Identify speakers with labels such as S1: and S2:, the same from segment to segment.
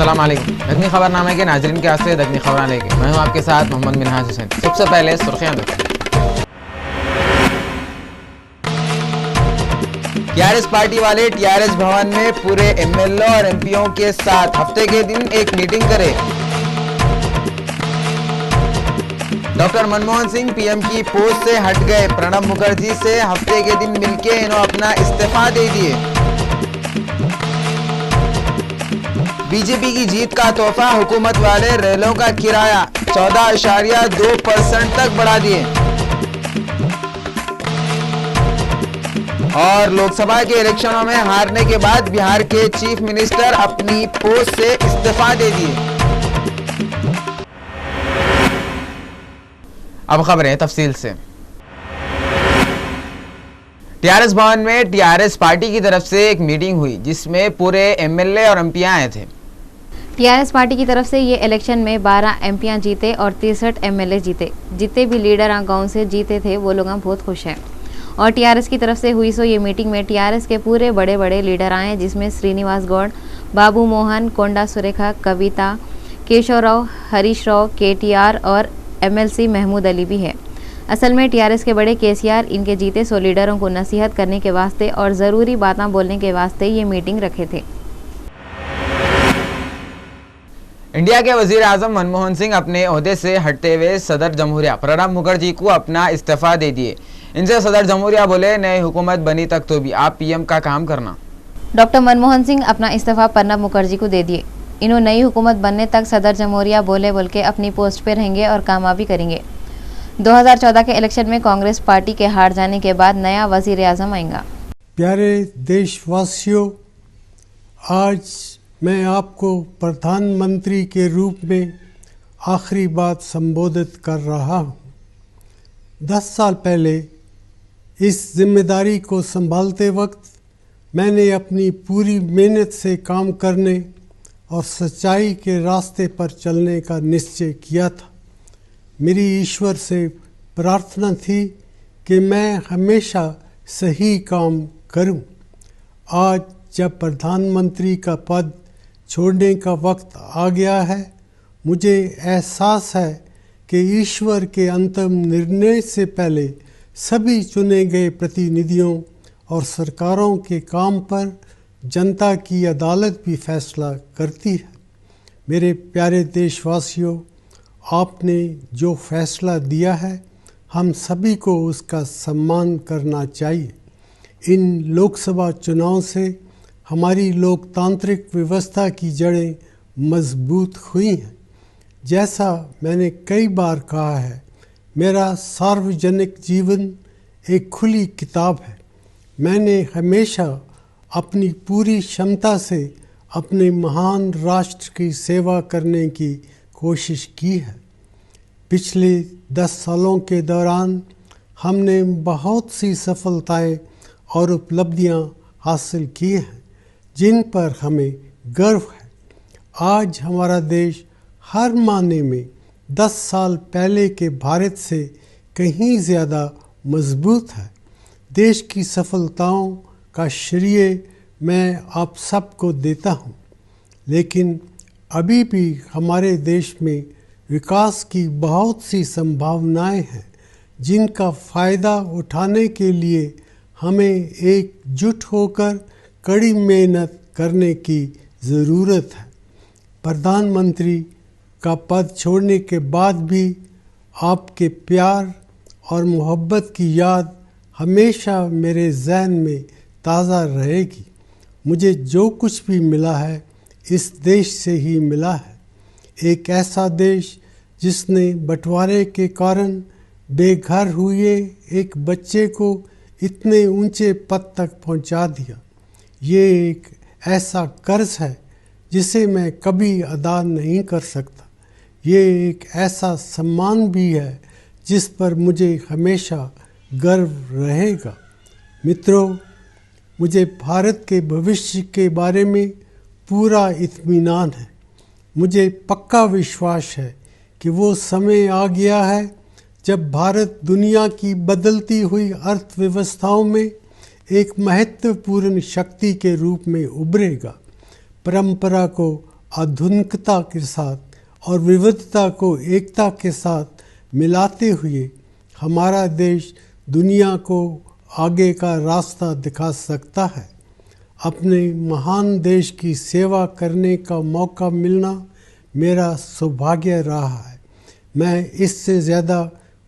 S1: अस्सलाम वालेकुम। दक्कनी खबरनामे के नाजरीन के वास्ते दक्कनी खबर लेके मैं हूं आपके साथ मोहम्मद मिनहाज हुसैन। सबसे पहले सुर्खियां देखते हैं। टीआरएस पार्टी वाले टीआरएस भवन में पूरे एमएलए और एमपीओ के साथ हफ्ते के दिन एक मीटिंग करे। डॉक्टर मनमोहन सिंह पीएम की पोस्ट से हट गए। प्रणब मुखर्जी से हफ्ते के दिन मिलके इन्होंने अपना इस्तीफा दे दिए। बीजेपी की जीत का तोहफा, हुकूमत वाले रेलों का किराया 14.2% तक बढ़ा दिए। और लोकसभा के इलेक्शनों में हारने के बाद बिहार के चीफ मिनिस्टर अपनी पोस्ट से इस्तीफा दे दिए। अब खबरें तफसील से। टीआरएस भवन में टीआरएस पार्टी की तरफ से एक मीटिंग हुई जिसमें पूरे एमएलए और एमपी आए थे।
S2: टीआरएस पार्टी की तरफ से ये इलेक्शन में 12 एमपी जीते और 63 एमएलए जीते। जितने भी लीडर गांव से जीते थे वो लोग बहुत खुश हैं। और टीआरएस की तरफ से हुई ये मीटिंग में टीआरएस के पूरे बड़े बड़े लीडर आए, जिसमें श्रीनिवास गौड़, बाबू मोहन, कोंडा सुरेखा, कविता, केशव राव, हरीश राव, केटीआर और एमएलसी महमूद अली भी है। असल में टीआरएस के बड़े केसीआर इनके जीते 100 लीडरों को नसीहत करने के वास्ते और ज़रूरी बातें बोलने के वास्ते ये मीटिंग रखे थे।
S1: इंडिया के वजीर आजम मनमोहन सिंह अपने ओहदे से हटते हुए सदर जमहूरिया प्रणब मुखर्जी को अपना इस्तीफा दे दिए। इनसे सदर जमहूरिया बोले, नई हुकूमत बनी तक तो भी आप पीएम का काम करना।
S2: डॉक्टर मनमोहन सिंह अपना इस्तीफा प्रणब मुखर्जी को दे दिए। इन्होंने नई हुकूमत बनने तक सदर जमहूरिया बोल के अपनी पोस्ट पे रहेंगे और कामयाबी करेंगे। 2014 के इलेक्शन में कांग्रेस पार्टी के हार जाने के बाद नया वजीर आजम आएगा।
S3: प्यारे देशवासियों, आज मैं आपको प्रधानमंत्री के रूप में आखिरी बात संबोधित कर रहा हूँ। 10 साल पहले इस जिम्मेदारी को संभालते वक्त मैंने अपनी पूरी मेहनत से काम करने और सच्चाई के रास्ते पर चलने का निश्चय किया था। मेरी ईश्वर से प्रार्थना थी कि मैं हमेशा सही काम करूं। आज जब प्रधानमंत्री का पद छोड़ने का वक्त आ गया है, मुझे एहसास है कि ईश्वर के अंतिम निर्णय से पहले सभी चुने गए प्रतिनिधियों और सरकारों के काम पर जनता की अदालत भी फैसला करती है। मेरे प्यारे देशवासियों, आपने जो फैसला दिया है हम सभी को उसका सम्मान करना चाहिए। इन लोकसभा चुनाव से हमारी लोकतांत्रिक व्यवस्था की जड़ें मजबूत हुई हैं। जैसा मैंने कई बार कहा है, मेरा सार्वजनिक जीवन एक खुली किताब है। मैंने हमेशा अपनी पूरी क्षमता से अपने महान राष्ट्र की सेवा करने की कोशिश की है। पिछले 10 सालों के दौरान हमने बहुत सी सफलताएं और उपलब्धियां हासिल की हैं जिन पर हमें गर्व है। आज हमारा देश हर मायने में 10 साल पहले के भारत से कहीं ज़्यादा मजबूत है। देश की सफलताओं का श्रेय मैं आप सबको देता हूँ, लेकिन अभी भी हमारे देश में विकास की बहुत सी संभावनाएं हैं जिनका फ़ायदा उठाने के लिए हमें एकजुट होकर कड़ी मेहनत करने की ज़रूरत है। प्रधानमंत्री का पद छोड़ने के बाद भी आपके प्यार और मोहब्बत की याद हमेशा मेरे जहन में ताज़ा रहेगी। मुझे जो कुछ भी मिला है इस देश से ही मिला है। एक ऐसा देश जिसने बंटवारे के कारण बेघर हुए एक बच्चे को इतने ऊंचे पद तक पहुंचा दिया। ये एक ऐसा कर्ज है जिसे मैं कभी अदा नहीं कर सकता। ये एक ऐसा सम्मान भी है जिस पर मुझे हमेशा गर्व रहेगा। मित्रों, मुझे भारत के भविष्य के बारे में पूरा इत्मीनान है। मुझे पक्का विश्वास है कि वो समय आ गया है जब भारत दुनिया की बदलती हुई अर्थव्यवस्थाओं में एक महत्वपूर्ण शक्ति के रूप में उभरेगा। परंपरा को आधुनिकता के साथ और विविधता को एकता के साथ मिलाते हुए हमारा देश दुनिया को आगे का रास्ता दिखा सकता है। अपने महान देश की सेवा करने का मौका मिलना मेरा सौभाग्य रहा है। मैं इससे ज़्यादा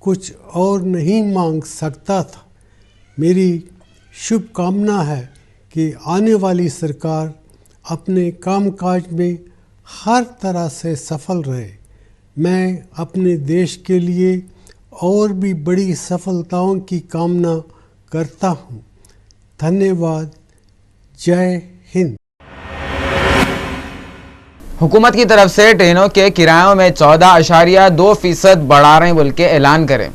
S3: कुछ और नहीं मांग सकता था। मेरी शुभकामना है कि आने वाली सरकार अपने कामकाज में हर तरह से सफल रहे। मैं अपने देश के लिए और भी बड़ी सफलताओं की कामना करता हूँ। धन्यवाद। जय हिंद।
S1: हुकूमत की तरफ से ट्रेनों के किरायों में 14.2% बढ़ा रहे बोल के ऐलान करें।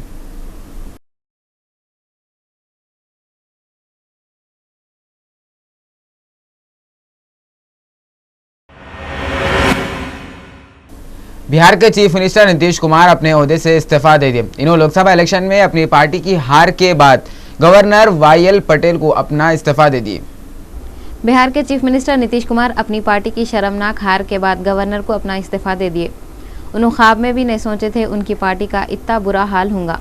S1: बिहार के चीफ मिनिस्टर नीतीश कुमार अपने ओहदे से इस्तीफा दे दिए। इन्होंने लोकसभा इलेक्शन में अपनी पार्टी की हार के बाद गवर्नर वाई.एल. पटेल को अपना इस्तीफा दे दिए।
S2: बिहार के चीफ मिनिस्टर नीतीश कुमार अपनी पार्टी की शर्मनाक हार के बाद गवर्नर को अपना इस्तीफा दे दिए। उन्होंने ख्वाब में भी नहीं सोचे थे उनकी पार्टी का इतना बुरा हाल होगा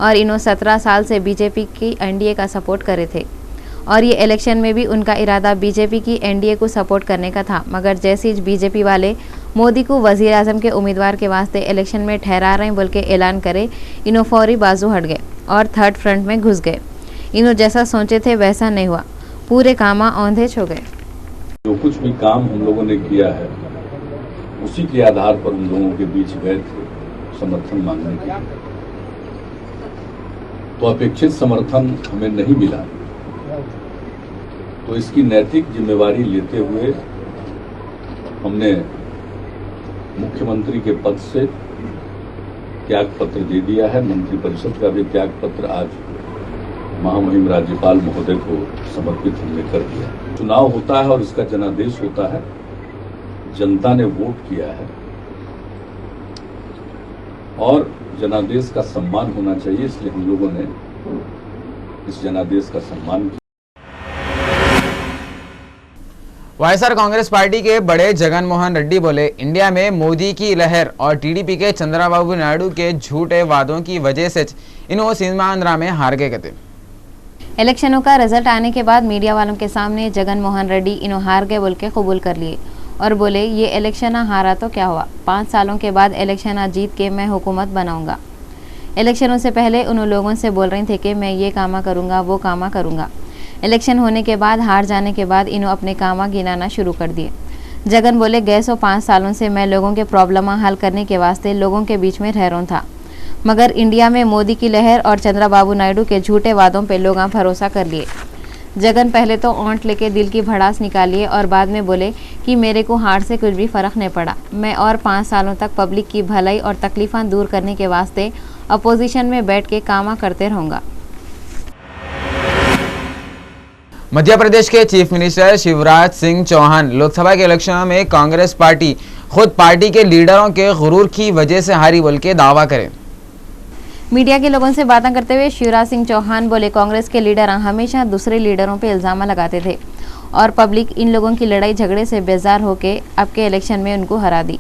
S2: और इन्होंने 17 साल से बीजेपी की एनडीए का सपोर्ट करे थे और ये इलेक्शन में भी उनका इरादा बीजेपी की एनडीए को सपोर्ट करने का था। मगर जैसे ही बीजेपी वाले मोदी को वजीर आजम के उम्मीदवार के वास्ते इलेक्शन में ठहरा रहे हैं बोल के ऐलान करे, इन्हों फौरी बाजू हट गए और थर्ड फ्रंट में घुस गए। इन्हों जैसा सोचे थे वैसा नहीं हुआ, पूरे कामा औंधेच हो गए।
S4: जो कुछ भी काम हम लोगों ने किया है उसी के आधार पर उन लोगों के बीच गए थे समर्थन मांगने के लिए, तो अपेक्षित समर्थन हमें नहीं मिला। तो इसकी नैतिक जिम्मेवारी लेते हुए हमने मुख्यमंत्री के पद से त्याग पत्र दे दिया है। मंत्रिपरिषद का भी त्याग पत्र आज महामहिम राज्यपाल महोदय को समर्पित हमने कर दिया। चुनाव होता है और इसका जनादेश होता है, जनता ने वोट किया है और जनादेश का सम्मान होना चाहिए, इसलिए हम लोगों ने इस जनादेश का सम्मान किया।
S1: वाईएसआर कांग्रेस पार्टी के बड़े जगन मोहन रेड्डी बोले, इंडिया में मोदी की लहर और टीडीपी के चंद्रबाबू नायडू के झूठे वादों की वजह से इन्हों सीमांध्रा में हार गए कहते।
S2: इलेक्शनों का रिजल्ट आने के बाद मीडिया वालों के सामने जगन मोहन रेड्डी इन्हों हार गए बोल के कबूल कर लिए और बोले, ये इलेक्शन हारा तो क्या हुआ, 5 सालों के बाद इलेक्शन जीत के मैं हुकूमत बनाऊंगा। इलेक्शनों से पहले उन लोगों से बोल रही थे कि मैं ये कामा करूंगा, वो कामा करूंगा। इलेक्शन होने के बाद हार जाने के बाद इन्हों अपने कामा गिनाना शुरू कर दिए। जगन बोले, गए 5 सालों से मैं लोगों के प्रॉब्लम हल करने के वास्ते लोगों के बीच में रह रहा था, मगर इंडिया में मोदी की लहर और चंद्रबाबू नायडू के झूठे वादों पे लोग भरोसा कर लिए। जगन पहले तो ओंठ लेके दिल की भड़ास निकालिए और बाद में बोले कि मेरे को हार से कुछ भी फर्क नहीं पड़ा, मैं और 5 सालों तक पब्लिक की भलाई और तकलीफां दूर करने के वास्ते अपोजिशन में बैठ के कामा करते रहूँगा।
S1: मध्य प्रदेश के चीफ मिनिस्टर शिवराज सिंह चौहान लोकसभा के इलेक्शनों में कांग्रेस पार्टी खुद पार्टी के लीडरों के गुरूर की वजह से हारी बोल के दावा करे।
S2: मीडिया के लोगों से बातें करते हुए शिवराज सिंह चौहान बोले, कांग्रेस के लीडर हमेशा दूसरे लीडरों पे इल्जाम लगाते थे और पब्लिक इन लोगों की लड़ाई झगड़े से बेजार होकर अब के इलेक्शन में उनको हरा दी।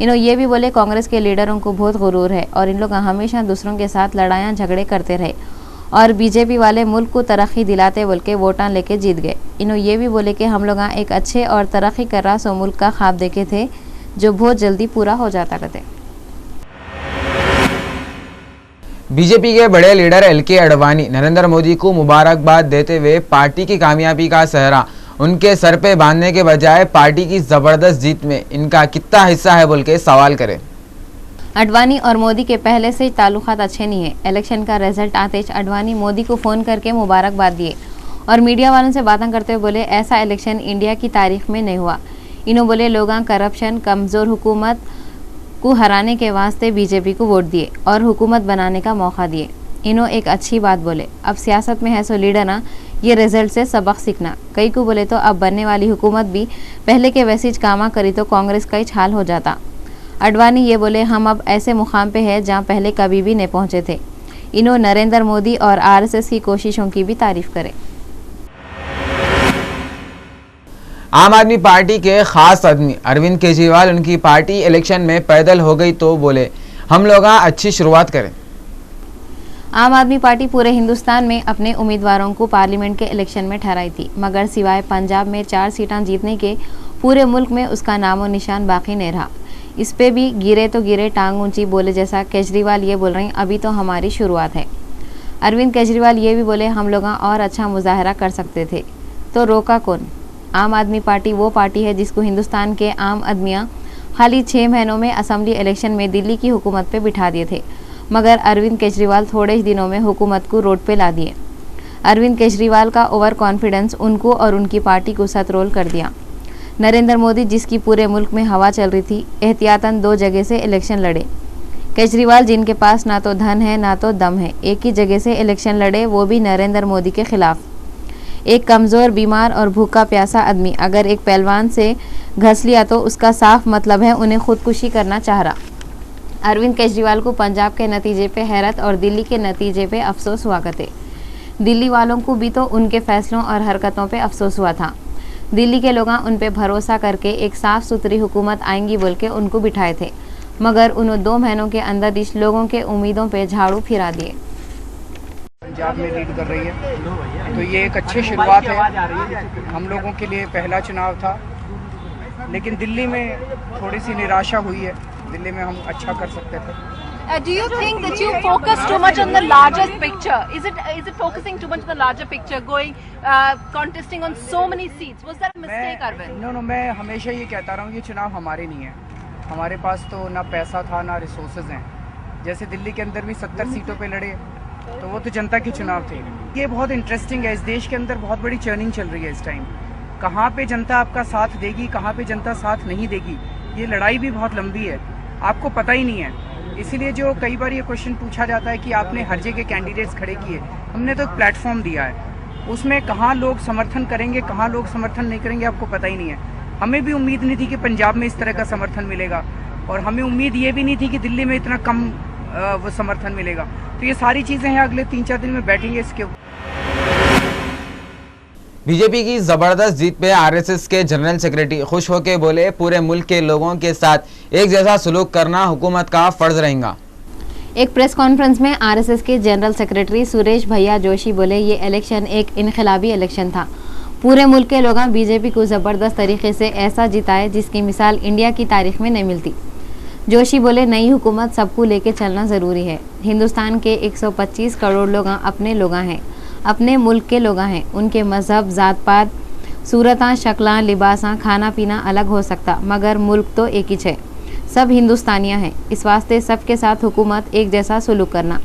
S2: इन्होंने ये भी बोले, कांग्रेस के लीडरों को बहुत गुरूर है और इन लोग हमेशा दूसरों के साथ लड़ाइयाँ झगड़े करते रहे और बीजेपी वाले मुल्क को तरक्की दिलाते बोल के वोटां लेके जीत गए। इन्होंने ये भी बोले कि हम लोग एक अच्छे और तरक्की कर रहा सो मुल्क का ख्वाब देखे थे जो बहुत जल्दी पूरा हो जाता कहते।
S1: बीजेपी के बड़े लीडर एल.के. अडवाणी नरेंद्र मोदी को मुबारकबाद देते हुए पार्टी की कामयाबी का सेहरा उनके सर पे बांधने के बजाय पार्टी की जबरदस्त जीत में इनका कितना हिस्सा है बोल के सवाल करे।
S2: अडवाणी और मोदी के पहले से ताल्लुकात अच्छे नहीं है। इलेक्शन का रिजल्ट आते ही अडवाणी मोदी को फ़ोन करके मुबारकबाद दिए और मीडिया वालों से बातें करते हुए बोले, ऐसा इलेक्शन इंडिया की तारीख में नहीं हुआ। इन्हों बोले, लोग करप्शन कमज़ोर हुकूमत को हराने के वास्ते बीजेपी को वोट दिए और हुकूमत बनाने का मौका दिए। इन्हों एक अच्छी बात बोले, अब सियासत में है सो लीडर ना, ये रिजल्ट से सबक सीखना। कई को बोले तो अब बनने वाली हुकूमत भी पहले के वैसी कामा करी तो कांग्रेस का ही हाल हो जाता। अडवाणी ये बोले, हम अब ऐसे मुकाम पे हैं जहां पहले कभी भी नहीं पहुंचे थे। इन्हों नरेंद्र मोदी और आरएसएस की कोशिशों की भी तारीफ करे।
S1: आम आदमी पार्टी के खास आदमी अरविंद केजरीवाल उनकी पार्टी इलेक्शन में पैदल हो गई तो बोले हम लोग अच्छी शुरुआत करें।
S2: आम आदमी पार्टी पूरे हिंदुस्तान में अपने उम्मीदवारों को पार्लियामेंट के इलेक्शन में ठहराई थी, मगर सिवाय पंजाब में 4 सीटें जीतने के पूरे मुल्क में उसका नामो निशान बाकी नहीं रहा। इस पे भी गिरे तो गिरे टांग ऊंची बोले जैसा केजरीवाल ये बोल रहे हैं अभी तो हमारी शुरुआत है। अरविंद केजरीवाल ये भी बोले हम लोग और अच्छा मुजाहरा कर सकते थे, तो रोका कौन। आम आदमी पार्टी वो पार्टी है जिसको हिंदुस्तान के आम आदमियाँ खाली 6 महीनों में असम्बली इलेक्शन में दिल्ली की हुकूमत पे बिठा दिए थे, मगर अरविंद केजरीवाल थोड़े ही दिनों में हुकूमत को रोड पे ला दिए। अरविंद केजरीवाल का ओवर कॉन्फिडेंस उनको और उनकी पार्टी को सतरोल कर दिया। नरेंद्र मोदी जिसकी पूरे मुल्क में हवा चल रही थी, एहतियातन 2 जगह से इलेक्शन लड़े। केजरीवाल जिनके पास ना तो धन है ना तो दम है, एक ही जगह से इलेक्शन लड़े, वो भी नरेंद्र मोदी के खिलाफ। एक कमज़ोर, बीमार और भूखा प्यासा आदमी अगर एक पहलवान से घस लिया तो उसका साफ मतलब है उन्हें खुदकुशी करना चाह रहा। अरविंद केजरीवाल को पंजाब के नतीजे पे हैरत और दिल्ली के नतीजे पे अफसोस हुआ करते। दिल्ली वालों को भी तो उनके फैसलों और हरकतों पे अफसोस हुआ था। दिल्ली के लोग उन पे भरोसा करके एक साफ सुथरी हुकूमत आएंगी बोल के उनको बिठाए थे, मगर उन्होंने 2 महीनों के अंदर इस लोगों के उम्मीदों पे झाड़ू फिरा दिए।
S5: पंजाब में लीड कर रही है तो ये एक अच्छी शुरुआत है। हम लोगों के लिए पहला चुनाव था, लेकिन दिल्ली में थोड़ी सी निराशा हुई है। दिल्ली में हम अच्छा कर सकते थे।
S6: Do you think that you focus too much on the larger picture? Is it focusing too much on the larger picture, going contesting on so many seats? Was that a mistake, Arvind?
S5: No, मैं हमेशा ये कहता रहा हूँ ये चुनाव हमारे नहीं है। हमारे पास तो ना पैसा था ना रिसोर्सेज हैं। जैसे दिल्ली के अंदर भी 70 सीटों पे लड़े तो वो तो जनता के चुनाव थे। ये बहुत इंटरेस्टिंग है। इस देश के अंदर बहुत बड़ी चर्निंग चल रही है इस टाइम। कहाँ पे जनता आपका साथ देगी, कहाँ पे जनता साथ नहीं देगी, ये लड़ाई भी बहुत लंबी है, आपको पता ही नहीं है। इसीलिए जो कई बार ये क्वेश्चन पूछा जाता है कि आपने हर जगह कैंडिडेट्स खड़े किए, हमने तो एक प्लेटफॉर्म दिया है। उसमें कहाँ लोग समर्थन करेंगे, कहाँ लोग समर्थन नहीं करेंगे, आपको पता ही नहीं है। हमें भी उम्मीद नहीं थी कि पंजाब में इस तरह का समर्थन मिलेगा, और हमें उम्मीद ये भी नहीं थी कि दिल्ली में इतना कम वो समर्थन मिलेगा। तो ये सारी चीज़ें हैं, अगले 3-4 दिन में बैठेंगे इसके ऊपर।
S1: बीजेपी की जबरदस्त जीत पे आरएसएस के जनरल सेक्रेटरी खुश होकर बोले पूरे मुल्क के लोगों के साथ एक जैसा सलूक करना हुकूमत का फर्ज रहेगा।
S2: एक प्रेस कॉन्फ्रेंस में आरएसएस के जनरल सेक्रेटरी सुरेश भैया जोशी बोले ये इलेक्शन एक इनकलाबी इलेक्शन था। पूरे मुल्क के लोग बीजेपी को ज़बरदस्त तरीके से ऐसा जिताए जिसकी मिसाल इंडिया की तारीख में नहीं मिलती। जोशी बोले नई हुकूमत सबको लेके चलना ज़रूरी है। हिंदुस्तान के 125 करोड़ लोग अपने लोग हैं, अपने मुल्क के लोग हैं। उनके मज़हब, ज़ात पात, सूरतां, शक्लां, लिबासां, खाना पीना अलग हो सकता, मगर मुल्क तो एक ही है। सब हिंदुस्तानियाँ हैं। इस वास्ते सबके साथ हुकूमत एक जैसा सलूक करना।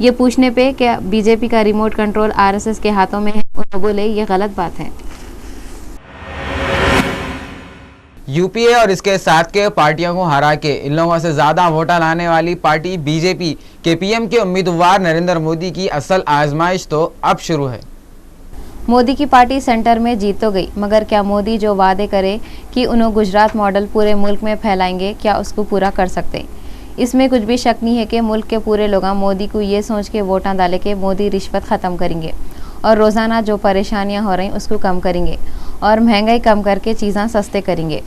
S2: ये पूछने पे कि बीजेपी का रिमोट कंट्रोल आरएसएस के हाथों में है, उन्होंने बोले ये गलत बात है।
S1: यूपीए और इसके साथ के पार्टियों को हरा के इन लोगों से ज़्यादा वोटा लाने वाली पार्टी बीजेपी के पीएम के उम्मीदवार नरेंद्र मोदी की असल आजमाइश तो अब शुरू है।
S2: मोदी की पार्टी सेंटर में जीत तो गई, मगर क्या मोदी जो वादे करे कि उन्होंने गुजरात मॉडल पूरे मुल्क में फैलाएंगे, क्या उसको पूरा कर सकते? इसमें कुछ भी शक नहीं है कि मुल्क के पूरे लोग मोदी को ये सोच के वोटां डाले कि मोदी रिश्वत ख़त्म करेंगे और रोज़ाना जो परेशानियां हो रही उसको कम करेंगे और महंगाई कम करके चीज़ें सस्ते करेंगे।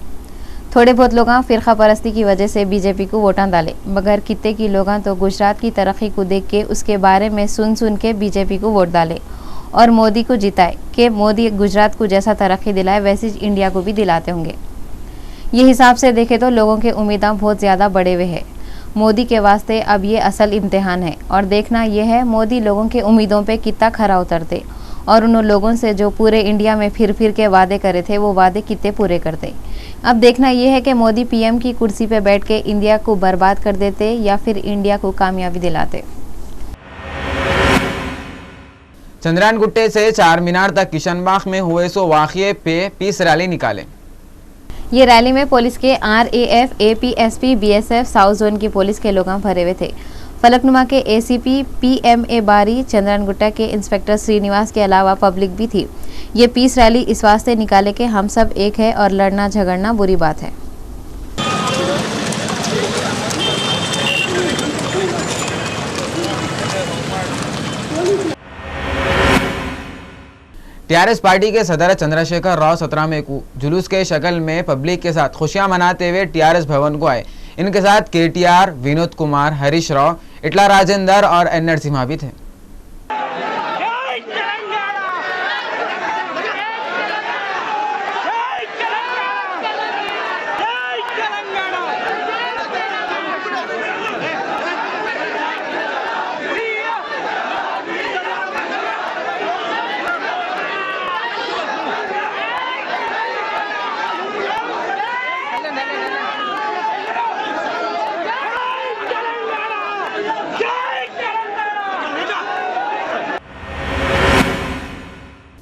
S2: थोड़े बहुत लोग फ़िरका परस्ती की वजह से बीजेपी को वोटां डाले, मगर कितने की लोग तो गुजरात की तरक्की को देख के उसके बारे में सुन के बीजेपी को वोट डाले और मोदी को जिताए कि मोदी गुजरात को जैसा तरक्की दिलाए वैसे इंडिया को भी दिलाते होंगे। ये हिसाब से देखें तो लोगों के उम्मीदें बहुत ज़्यादा बढ़े हुए हैं। मोदी के वास्ते अब ये असल इम्तिहान है और देखना यह है मोदी लोगों के उम्मीदों पे कितना खरा उतरते और उन लोगों से जो पूरे इंडिया में फिर के वादे करे थे वो वादे कितने पूरे करते। अब देखना यह है कि मोदी पीएम की कुर्सी पे बैठ के इंडिया को बर्बाद कर देते या फिर इंडिया को कामयाबी दिलाते।
S1: चंद्रायन गुट्टे से चार मीनार तक किशनबाग में हुए सो वाक़ये पे पीस रैली निकाले।
S2: ये रैली में पुलिस के RAF, APSP, BSF, south zone की पुलिस के लोग भरे हुए थे। फलकनुमा के एसीपी पीएमए बारी, चंद्रायन गुट्टा के इंस्पेक्टर श्रीनिवास के अलावा पब्लिक भी थी। ये पीस रैली इस वास्ते निकाले कि हम सब एक है और लड़ना झगड़ना बुरी बात है।
S1: टीआरएस पार्टी के सदर चंद्रशेखर राव 17 मई को जुलूस के शक्ल में पब्लिक के साथ खुशियां मनाते हुए टीआरएस भवन को आए। इनके साथ केटीआर, विनोद कुमार, हरीश राव, इटला राजेंद्र और एन नरसिम्हा भी थे।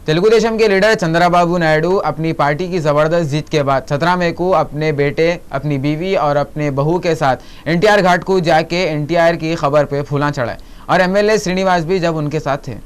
S1: तेलुगु देशम के लीडर चंद्रबाबू नायडू अपनी पार्टी की जबरदस्त जीत के बाद 17 मई को अपने बेटे, अपनी बीवी और अपने बहू के साथ एनटीआर घाट को जाके एनटीआर की खबर पे फूला चढ़ाए और एमएलए श्रीनिवास भी जब उनके साथ थे।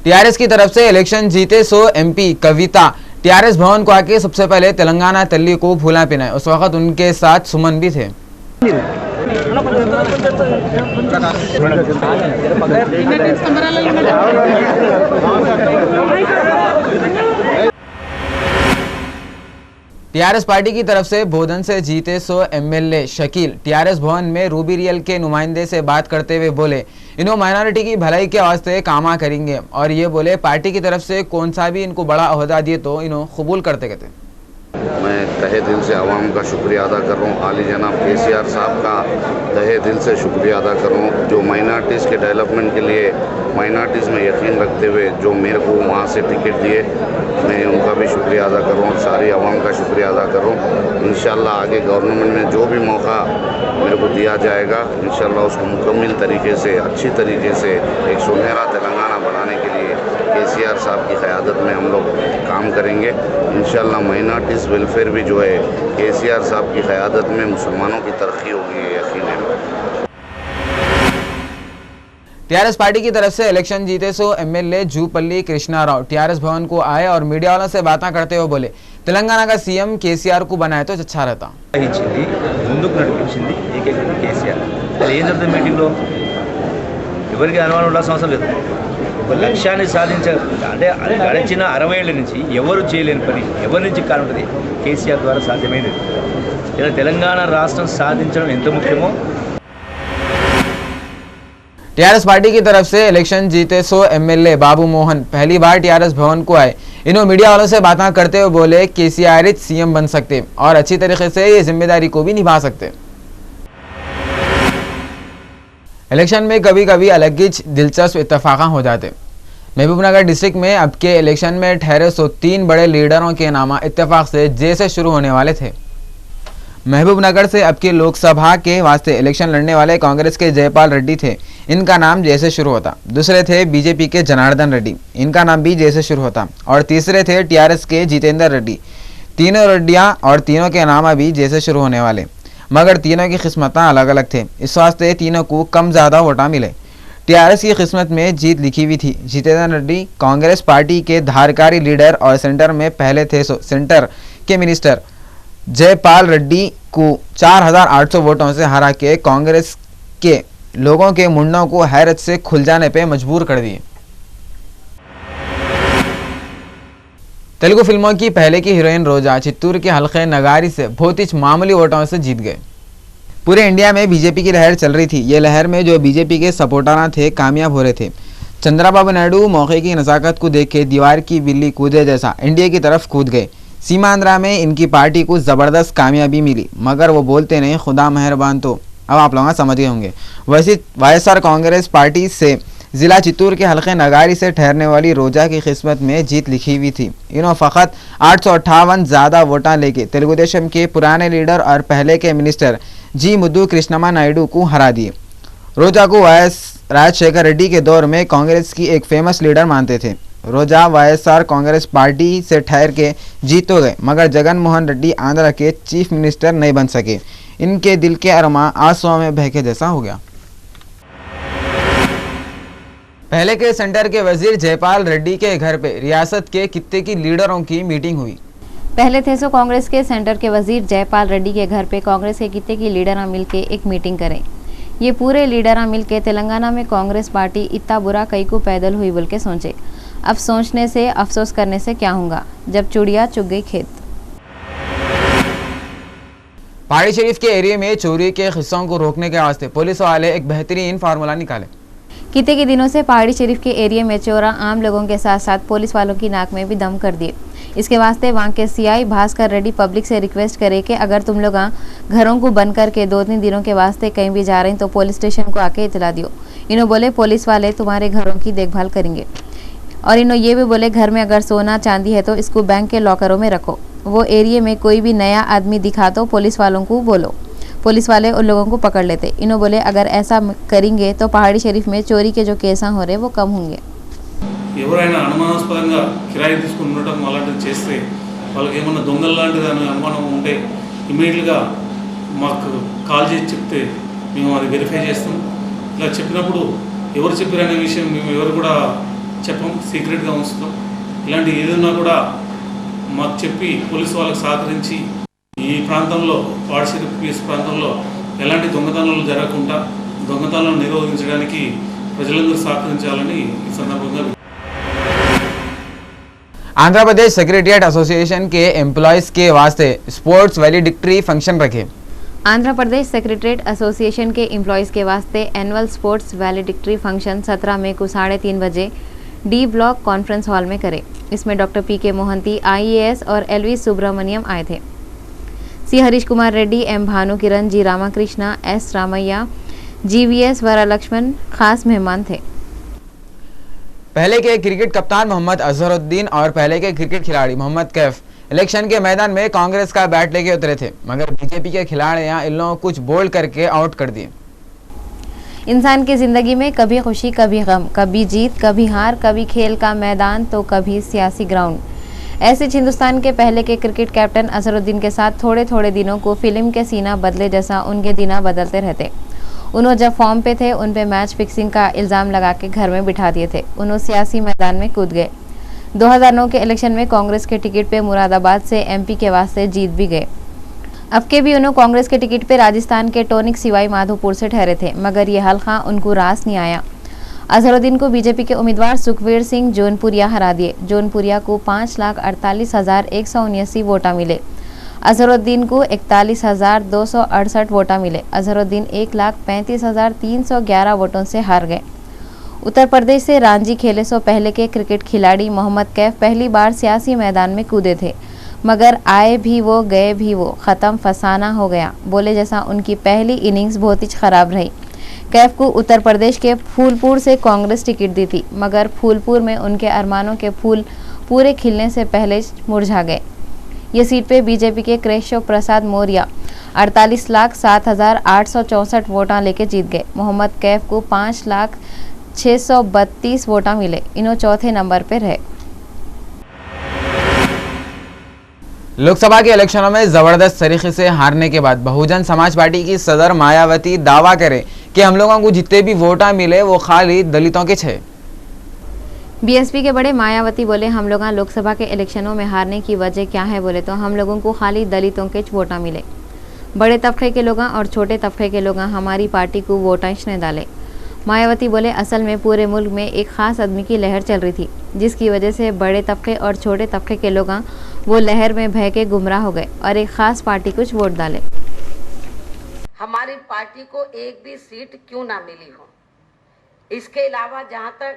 S1: टीआरएस की तरफ से इलेक्शन जीते सो एमपी कविता टीआरएस भवन को आके सबसे पहले तेलंगाना तल्ली को फूला पिनाए। उस वक्त उनके साथ सुमन भी थे। टीआरएस पार्टी की तरफ से बोधन से जीते सो एमएलए शकील टीआरएस भवन में रूबी रियल के नुमाइंदे से बात करते हुए बोले इन्हों माइनॉरिटी की भलाई के वास्ते कामा करेंगे और ये बोले पार्टी की तरफ से कौन सा भी इनको बड़ा ओहदा दिए तो इन्हों कबूल करते कहते।
S7: मैं तहे दिल से आवाम का शुक्रिया अदा कर रहा हूँ। आली जनाब केसीआर साहब का तहे दिल से शुक्रिया अदा कर रहा हूँ, जो माइनॉरिटीज़ के डेवलपमेंट के लिए माइनॉरिटीज़ में यकीन रखते हुए जो मेरे को वहाँ से टिकट दिए, मैं उनका भी शुक्रिया अदा कर रहा हूँ। सारी आवाम का शुक्रिया अदा कर रहा हूँ। इंशाल्लाह आगे गवर्नमेंट में जो भी मौका मेरे को दिया जाएगा, इंशाल्लाह उसको मुकम्मल तरीके से, अच्छी तरीके से एक सुनहरा तेलंगाना बनाने के लिए केसीआर साहब की क़यादत में हम लोग काम करेंगे। इंशाल्लाह माइनॉरिटीज़ वेलफेयर भी जो है केसीआर साहब की क़यादत में मुसलमानों की तरक्की होगी, ये यकीन है।
S1: टीआरएस पार्टी की तरफ से इलेक्शन जीते सो एमएलए जूपल्ली कृष्णा राव टीआरएस भवन को आए और मीडिया वालों से बातें करते हुए बोले तेलंगाना का सीएम केसीआर को बनाए तो अच्छा रहता।
S8: ముందుకు నడిపించింది ఏకైక కేసీఆర్। అసలు ఏం జరుగుతుంది మీటింగ్లో ఎవరికి అనుమానం ఉండాల్సిన అవసరం లేదు। ఒక లక్ష్యాన్ని సాధించ అంటే గడిచిన 60 ఏళ్ల నుంచి ఎవరు చేయలేని పని ఎవరి నుంచి కానుంటుంది కేసీఆర్ ద్వారా సాధ్యమైనది। ఇలా తెలంగాణ రాష్ట్రం సాధించడం ఎంత ముఖ్యమో
S1: टीआरएस पार्टी की तरफ से इलेक्शन जीते सो एमएलए बाबू मोहन पहली बार टीआरएस भवन को आए। इन्होंने मीडिया वालों से बातें करते हुए बोले केसीआर सीएम बन सकते और अच्छी तरीके से ये जिम्मेदारी को भी निभा सकते। इलेक्शन में कभी कभी अलग ही दिलचस्प इत्तेफाक हो जाते। महबूबनगर डिस्ट्रिक्ट में अब के इलेक्शन में ठहरे सो 3 बड़े लीडरों के नाम इत्तेफाक से जे से शुरू होने वाले थे। महबूबनगर से अब के लोकसभा के वास्ते इलेक्शन लड़ने वाले कांग्रेस के जयपाल रेड्डी थे, इनका नाम जे से शुरू होता। दूसरे थे बीजेपी के जनार्दन रेड्डी, इनका नाम भी जे से शुरू होता। और तीसरे थे टीआरएस के जितेंद्र रेड्डी। तीनों रेड्डियां और तीनों के नाम अभी जे से शुरू होने वाले, मगर तीनों की किस्मत अलग अलग थे। इस वास्ते तीनों को कम ज़्यादा वोटा मिले। टीआरएस की किस्मत में जीत लिखी हुई थी। जितेंद्र रेड्डी कांग्रेस पार्टी के धारकारी लीडर और सेंटर में पहले थे। सो सेंटर के मिनिस्टर जयपाल रेड्डी को 4800 वोटों से हरा के कांग्रेस के लोगों के मुंडों को हैरत से खुल जाने पे मजबूर कर दिए। तेलुगु फिल्मों की पहले की हीरोइन रोजा चित्तूर के हल्के नगारी से बहुत ही मामूली वोटों से जीत गए। पूरे इंडिया में बीजेपी की लहर चल रही थी। ये लहर में जो बीजेपी के सपोर्टर थे कामयाब हो रहे थे। चंद्रबाबू नायडू मौके की नज़ाकत को देख के दीवार की बिल्ली कूदे जैसा इंडिया की तरफ कूद गए। सीमांध्रा में इनकी पार्टी को ज़बरदस्त कामयाबी मिली, मगर वो बोलते नहीं खुदा मेहरबान। तो अब आप लोग समझ गए होंगे। वैसे वाईएसआर कांग्रेस पार्टी से ज़िला चित्तूर के हल्के नगारी से ठहरने वाली रोजा की किस्मत में जीत लिखी हुई थी। इन्होंने फ़कत 858 ज़्यादा वोटा लेके तेलुगु देशम के पुराने लीडर और पहले के मिनिस्टर जी मुद्दू कृष्णमा नायडू को हरा दिए। रोजा को वाईएस राजशेखर रेड्डी के दौर में कांग्रेस की एक फेमस लीडर मानते थे। रोजा वाईएसआर कांग्रेस पार्टी से ठहर के जीत तो गए, मगर जगन मोहन रेड्डी आंध्र के चीफ मिनिस्टर नहीं बन सके। इनके दिल के अरमा आंसुओं में बहके जैसा हो गया। पहले के सेंटर के वजीर जयपाल रेड्डी के घर पे रियासत के कित्ते की लीडरों की मीटिंग हुई।
S2: पहले थे सो कांग्रेस के सेंटर के वजीर जयपाल रेड्डी के घर पे कांग्रेस के कित्ते की लीडरां मिलके एक मीटिंग करें। ये पूरे लीडरां मिलके तेलंगाना में कांग्रेस पार्टी इतना बुरा कई को पैदल हुई बोल के सोचे। अब सोचने से अफसोस करने से क्या होगा, जब चुड़िया चुग गई खेत।
S1: पहाड़ी शरीफ के एरिया में चोरी के हिस्सों को रोकने के वास्ते पुलिस वाले एक बेहतरीन फार्मूला निकाले।
S2: कित्ते के दिनों से पहाड़ी शरीफ के एरिया में चोरा आम लोगों के साथ साथ पुलिस वालों की नाक में भी दम कर दिए। इसके वास्ते वहाँ के सीआई भास्कर रेड्डी पब्लिक से रिक्वेस्ट करे कि अगर तुम लोग घरों को बंद करके 2-3 दिनों के वास्ते कहीं भी जा रहे हैं तो पुलिस स्टेशन को आके इतला दियो। इन्हों बोले पुलिस वाले तुम्हारे घरों की देखभाल करेंगे। और इन्हों ये भी बोले घर में अगर सोना चांदी है तो इसको बैंक के लॉकरों में रखो। वो एरिया में कोई भी नया आदमी दिखा तो पुलिस वालों को बोलो, पुलिस वाले उन लोगों को पकड़ लेते। इन्हों बोले अगर ऐसा करेंगे तो पहाड़ी शरीफ में चोरी के जो केसा हो रहे वो कम होंगे।
S9: ఎవరైనా అనుమానాస్పదంగా కిరాయి తీసుకుని ఉండటం అలాంటిది చేస్తే వాళ్ళకి ఏమన్నా దొంగల లాంటిది అనే అనుమానం ఉంటే ఇమీడియట్గా మాకు కాల్ చేసి చెప్తే మేము అది వెరిఫై చేస్తాం. ఇలా చెప్పినప్పుడు ఎవరు చెప్పారనే విషయం మేము ఎవరు కూడా చెప్పం, సీక్రెట్గా ఉంచుతాం. ఇలాంటి ఏదైనా కూడా మాకు చెప్పి పోలీసు వాళ్ళకి సహకరించి ఈ ప్రాంతంలో పాడిశేరి పీస్ ప్రాంతంలో ఎలాంటి దొంగతనాలు జరగకుండా దొంగతనాలను నిరోధించడానికి ప్రజలందరూ సహకరించాలని ఈ సందర్భంగా
S1: आंध्र प्रदेश सेक्रेटरिएट एसोसिएशन के एम्प्लॉयज के वास्ते स्पोर्ट्स वैलिडिक्टरी फंक्शन रखे।
S2: आंध्र प्रदेश सेक्रेटरिएट एसोसिएशन के एम्प्लॉयज़ के वास्ते एनुअल स्पोर्ट्स वैलिडिक्टरी फंक्शन 17 मई को 3:30 बजे डी ब्लॉक कॉन्फ्रेंस हॉल में करे। इसमें डॉक्टर पी.के. मोहंती IAS और LV सुब्रमण्यम आए थे। सी हरीश कुमार रेड्डी, M. भानु किरण, जी रामाकृष्णा, S. रामैया, GVS वरालक्ष्मण खास मेहमान थे।
S1: पहले के क्रिकेट कप्तान मोहम्मद अजहरुद्दीन और पहले के क्रिकेट खिलाड़ी मोहम्मद कैफ इलेक्शन के मैदान में कांग्रेस का बैट लेके उतरे थे, मगर बीजेपी के खिलाड़ियां इन लोगों कुछ बोल्ड करके आउट कर दिए।
S2: इंसान की जिंदगी में कभी खुशी कभी गम, कभी जीत कभी हार, कभी खेल का मैदान तो कभी सियासी ग्राउंड। ऐसे हिंदुस्तान के पहले के क्रिकेट कैप्टन अजहरुद्दीन के साथ थोड़े थोड़े दिनों को फिल्म के सीना बदले जैसा उनके दिना बदलते रहते। उन्होंने जब फॉर्म पे थे उन पे मैच फिक्सिंग का इल्ज़ाम लगा के घर में बिठा दिए थे। उन्होंने सियासी मैदान में कूद गए। 2009 के इलेक्शन में कांग्रेस के टिकट पे मुरादाबाद से MP के वास्ते जीत भी गए। अब के भी उन्होंने कांग्रेस के टिकट पे राजस्थान के टोनिक सिवाई माधोपुर से ठहरे थे, मगर ये हल्का उनको रास नहीं आया। अजहरुद्दीन को बीजेपी के उम्मीदवार सुखवीर सिंह जौनपुरिया हरा दिए। जौनपुरिया को 5,48,179 वोटा मिले। अजहरुद्दीन को 41,268 वोटा मिले। अजहरुद्दीन 1,35,311 वोटों से हार गए। उत्तर प्रदेश से रांची खेले सो पहले के क्रिकेट खिलाड़ी मोहम्मद कैफ पहली बार सियासी मैदान में कूदे थे, मगर आए भी वो गए भी वो, ख़त्म फसाना हो गया। बोले जैसा उनकी पहली इनिंग्स बहुत ही खराब रही। कैफ को उत्तर प्रदेश के फूलपुर से कांग्रेस टिकट दी थी, मगर फूलपुर में उनके अरमानों के फूल पूरे खिलने से पहले मुरझा गए। ये सीट पे बीजेपी के केशव प्रसाद मौर्य 48,07,864 वोटा लेके जीत गए। मोहम्मद कैफ को 5,06,32 वोटा मिले। इन्हों चौथे नंबर पे रहे।
S1: लोकसभा के इलेक्शनों में जबरदस्त तरीके से हारने के बाद बहुजन समाज पार्टी की सदर मायावती दावा करे कि हम लोगों को जितने भी वोटा मिले वो खाली दलितों के छे।
S2: बीएसपी के बड़े मायावती बोले हम लोग लोकसभा के इलेक्शनों में हारने की वजह क्या है, बोले तो हम लोगों को खाली दलितों के वोटा मिले। बड़े तबके के लोग और छोटे तबके के लोग हमारी पार्टी को वोटांश ने डाले। मायावती बोले असल में पूरे मुल्क में एक खास आदमी की लहर चल रही थी, जिसकी वजह से बड़े तबके और छोटे तबके के लोग वो लहर में बह के गुमराह हो गए और एक खास पार्टी कुछ वोट डाले।
S10: हमारी पार्टी को एक भी सीट क्यों ना मिली हो। इसके अलावा जहां तक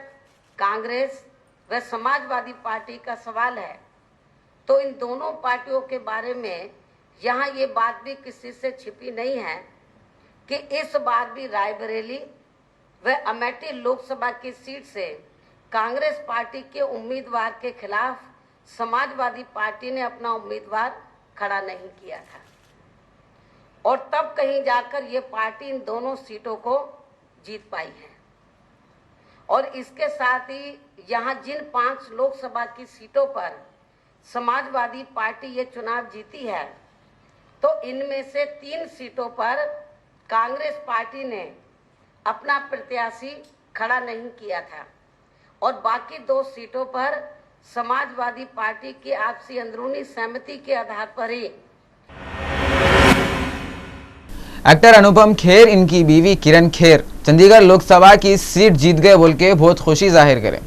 S10: कांग्रेस व समाजवादी पार्टी का सवाल है, तो इन दोनों पार्टियों के बारे में यहाँ ये बात भी किसी से छिपी नहीं है कि इस बार भी रायबरेली व अमेठी लोकसभा की सीट से कांग्रेस पार्टी के उम्मीदवार के खिलाफ समाजवादी पार्टी ने अपना उम्मीदवार खड़ा नहीं किया था, और तब कहीं जाकर ये पार्टी इन दोनों सीटों को जीत पाई है। और इसके साथ ही यहाँ जिन 5 लोकसभा की सीटों पर समाजवादी पार्टी ये चुनाव जीती है, तो इनमें से 3 सीटों पर कांग्रेस पार्टी ने अपना प्रत्याशी खड़ा नहीं किया था और बाकी 2 सीटों पर समाजवादी पार्टी की आपसी अंदरूनी सहमति के आधार पर ही
S1: एक्टर अनुपम खेर इनकी बीवी किरण खेर चंडीगढ़ लोकसभा की सीट जीत गए बोल के बहुत खुशी जाहिर करें।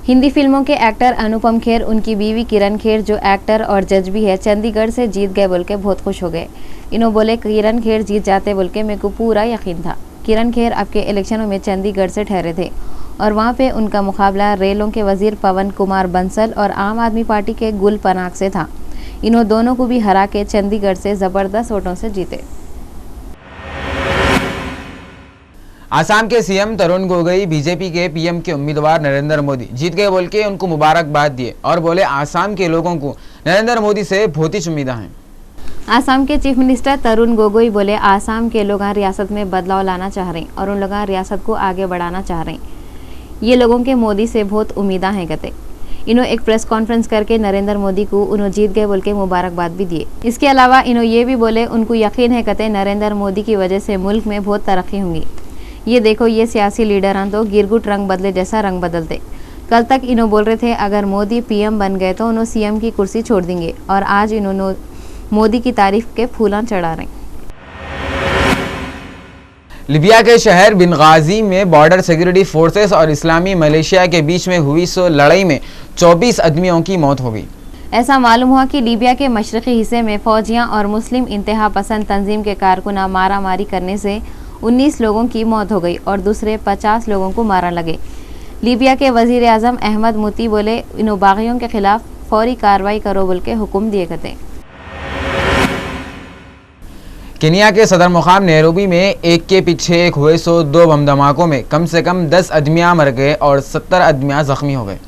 S2: हिंदी फिल्मों के एक्टर अनुपम खेर उनकी बीवी किरण खेर जो एक्टर और जज भी है चंडीगढ़ से जीत गए बोल के बहुत खुश हो गए। इन्हों बोले किरण खेर जीत जाते बोल के मेरे को पूरा यकीन था। किरण खेर अब के इलेक्शनों में चंडीगढ़ से ठहरे थे और वहां पे उनका मुकाबला रेलों के वजीर पवन कुमार बंसल और आम आदमी पार्टी के गुल पनाग से था। इन्हों दोनों को भी हरा के चंडीगढ़ से जबरदस्त वोटों से जीते।
S1: आसाम के सीएम तरुण गोगोई बीजेपी के पीएम के उम्मीदवार नरेंद्र मोदी जीत गए बोल के उनको मुबारकबाद दिए और बोले आसाम के लोगों को नरेंद्र मोदी से बहुत ही उम्मीदें हैं।
S2: आसाम के चीफ मिनिस्टर तरुण गोगोई बोले आसाम के लोग रियासत में बदलाव लाना चाह रहे हैं और उन लोग रियासत को आगे बढ़ाना चाह रहे हैं। ये लोगों के मोदी से बहुत उम्मीदें हैं कहते। इन्हों एक प्रेस कॉन्फ्रेंस करके नरेंद्र मोदी को उन्हों जीत गए बोल के मुबारकबाद भी दिए। इसके अलावा इन्हों ये भी बोले उनको यकीन है कहते नरेंद्र मोदी की वजह से मुल्क में बहुत तरक्की होंगी। ये देखो ये सियासी लीडर तो गिरगुट रंग बदले जैसा रंग बदलते। कल तक इन्हों बोल रहे थे अगर मोदी पीएम बन गए तो उन्होंने सीएम की कुर्सी छोड़ देंगे और आज इन्होंने मोदी की तारीफ के फूलां चढ़ा रहे।
S1: लिबिया के शहर बिनगाजी में बॉर्डर सिक्योरिटी फोर्सेस और इस्लामी मलेशिया के बीच में हुई लड़ाई में 24 आदमियों की मौत हो गई।
S2: ऐसा मालूम हुआ कि लीबिया के मशरकी हिस्से में फौजियां और मुस्लिम इंतहा पसंद तंजीम के कारकुना मारा मारी करने से 19 लोगों की मौत हो गई और दूसरे 50 लोगों को मारा लगे। लीबिया के वजीर आजम अहमद मुती बोले इन बागियों के खिलाफ फौरी कार्रवाई करो बोल के हुक्म दिए गए।
S1: केनिया के सदर मुकाम नैरोबी में एक के पीछे एक हुए 2 बम धमाकों में कम से कम 10 आदमियां मर गए और 70 आदमियां जख्मी हो गए।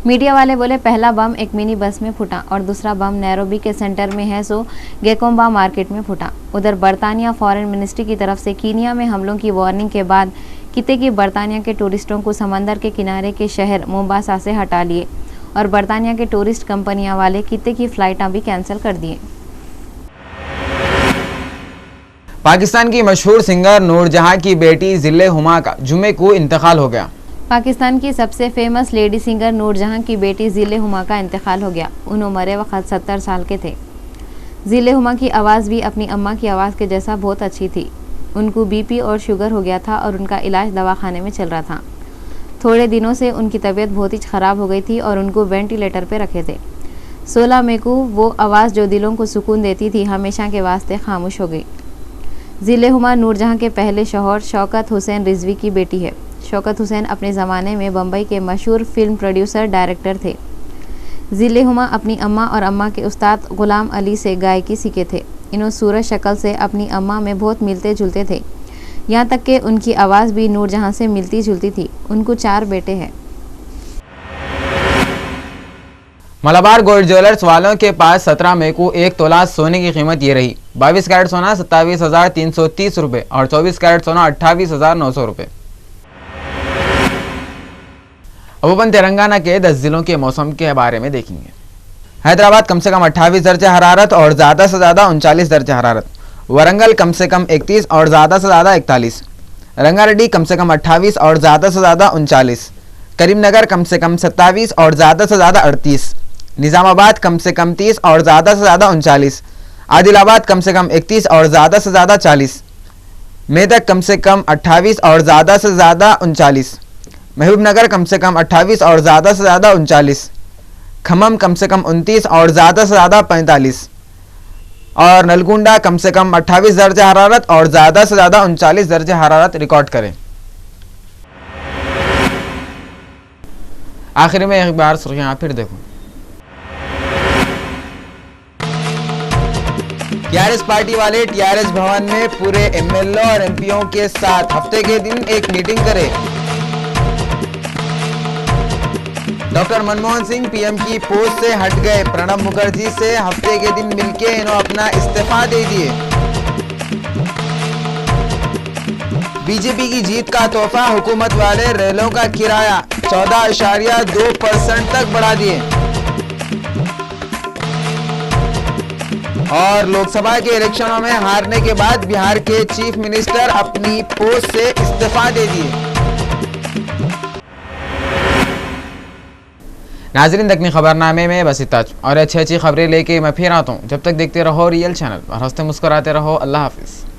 S2: मीडिया वाले बोले पहला बम एक मिनी बस में फूटा और दूसरा बम नैरोबी के सेंटर में है गेकोम्बा मार्केट में फूटा। उधर बरतानिया फॉरेन मिनिस्ट्री की तरफ से कीनिया में हमलों की वार्निंग के बाद किते की बरतानिया के टूरिस्टों को समंदर के किनारे के शहर मोम्बासा से हटा लिए और बरतानिया के टूरिस्ट कंपनियां वाले किते की फ्लाइटें भी कैंसिल कर दिए।
S1: पाकिस्तान की मशहूर सिंगर नूरजहां की बेटी जिले हुमा का जुमे को इंतकाल हो गया।
S2: पाकिस्तान की सबसे फेमस लेडी सिंगर नूरजहां की बेटी जिले हुमा का इंतकाल हो गया। उन्होंने मरे वक्त 70 साल के थे। जिले हुमा की आवाज़ भी अपनी अम्मा की आवाज़ के जैसा बहुत अच्छी थी। उनको बीपी और शुगर हो गया था और उनका इलाज दवाखाने में चल रहा था। थोड़े दिनों से उनकी तबीयत बहुत ही ख़राब हो गई थी और उनको वेंटिलेटर पर रखे थे। 16 मई को वो आवाज़ जो दिलों को सुकून देती थी हमेशा के वास्ते खामोश हो गई। जिले हुमा नूरजहां के पहले शौहर शौकत हुसैन रिजवी की बेटी है। शौकत हुसैन अपने ज़माने में बम्बई के मशहूर फिल्म प्रोड्यूसर डायरेक्टर थे। जिले हुमा अपनी अम्मा और अम्मा के उस्ताद ग़ुलाम अली से गायकी सीखे थे। इन्हों सूरत शक्ल से अपनी अम्मा में बहुत मिलते जुलते थे, यहाँ तक कि उनकी आवाज़ भी नूरजहां से मिलती जुलती थी। उनको 4 बेटे हैं।
S1: मलाबार गोल्ड ज्वेलर्स वालों के पास 17 मई को 1 तोला सोने की कीमत ये रही। 22 कैरेट सोना 27,330 रुपये और 24 कैरेट सोना 28,900 रुपये। अब अपन तेलंगाना के 10 जिलों के मौसम के बारे में देखेंगे। हैदराबाद कम से कम 28 दर्जे हरारत और ज़्यादा से ज़्यादा 39 दर्जे हरारत। वरंगल कम से कम 31 और ज़्यादा से ज़्यादा 41। रंगारेड्डी कम से कम 28 और ज़्यादा से ज़्यादा 39। करीमनगर कम से कम 27 और ज़्यादा से ज़्यादा 38। निज़ामाबाद कम से कम 30 और ज़्यादा से ज़्यादा 39। आदिलाबाद कम से कम 31 और ज़्यादा से ज़्यादा 40। मेदक कम से कम 28 और ज़्यादा से ज़्यादा 39। महबूबनगर कम से कम 28 और ज़्यादा से ज़्यादा 39। खम्मम कम से कम 29 और ज़्यादा से ज़्यादा 45। और नलगुंडा कम से कम 28 दर्जे हरारत और ज़्यादा से ज़्यादा 39 दर्जे हरारत रिकॉर्ड करें। आखिर में एक बार सुर्खियां फिर देखो। टीआरएस पार्टी वाले टीआरएस भवन में पूरे एमएलए और एमपीओ के साथ हफ्ते के दिन एक मीटिंग करे। डॉक्टर मनमोहन सिंह पीएम की पोस्ट से हट गए। प्रणब मुखर्जी से हफ्ते के दिन मिलके इन्होंने अपना इस्तीफा दे दिए। बीजेपी की जीत का तोहफा हुकूमत वाले रेलों का किराया 14.2% तक बढ़ा दिए। और लोकसभा के इलेक्शनों में हारने के बाद बिहार के चीफ मिनिस्टर अपनी पोस्ट से इस्तीफा दे दिए। नाजरीन, दक्कनी खबरनामे में बस इतना और अच्छी खबरें लेके मैं फिर आता हूँ। जब तक देखते रहो रियल चैनल और हंसते मुस्कुराते रहो। अल्लाह हाफिज़।